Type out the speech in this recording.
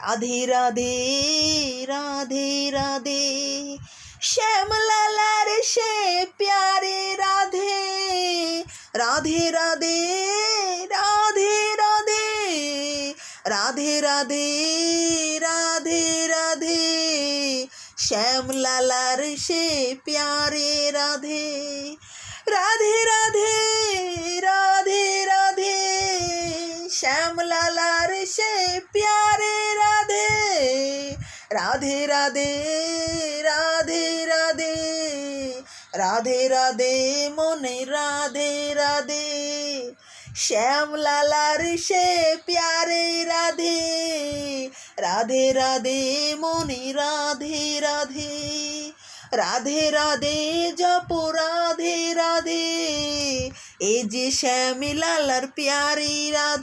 রাধে রাধে রাধে রাধে শ্যামলালার সে প্যারে রাধে রাধে রাধে রাধে রাধে রাধে রাধে রাধে রাধে শ্যামলালার সে প্যারে রাধে রাধে রাধে রাধে রাধে শ্যামলালার সে প্যারে রাধে রাধে রাধে রাধে রাধে রাধে রাধে মনে রাধে রাধে শ্যামলালার সে প্যারে রাধে রাধে রাধে মনে রাধে রাধে রাধে রাধে জপ রাধে রাধে এ যে শ্যামলালার প্যারি রাধে।